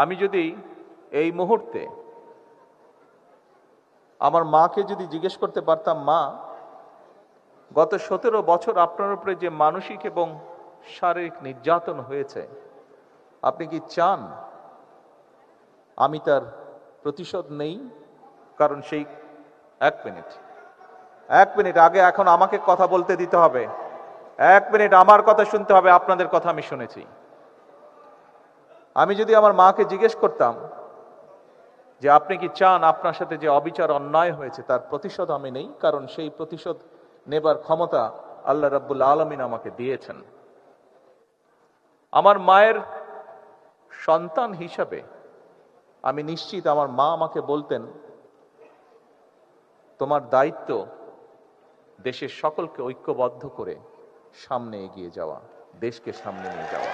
আমি যদি এই মুহূর্তে আমার মাকে যদি জিজ্ঞেস করতে পারতাম, মা, গত 17 বছর আপনার উপরে যে মানসিক এবং শারীরিক নির্যাতন হয়েছে, আপনি কি চান আমি তার প্রতিশোধ নেই? কারণ সেই এক মিনিট আগে এখন আমাকে কথা বলতে দিতে হবে। 1 মিনিট আমার কথা শুনতে হবে, আপনাদের কথা আমি শুনেছি। আমি যদি আমার মাকে জিজ্ঞেস করতাম যে আপনি কি চান আপনার সাথে যে অবিচার অন্যায় হয়েছে তার প্রতিশোধ আমি নেই, কারণ সেই প্রতিশোধ নেবার ক্ষমতা আল্লাহ রাব্বুল আলামিন আমাকে দিয়েছেন। আমার মায়ের সন্তান হিসাবে আমি নিশ্চিত আমার মা আমাকে বলতেন, তোমার দায়িত্ব দেশের সকলকে ঐক্যবদ্ধ করে সামনে এগিয়ে যাওয়া, দেশকে সামনে নিয়ে যাওয়া।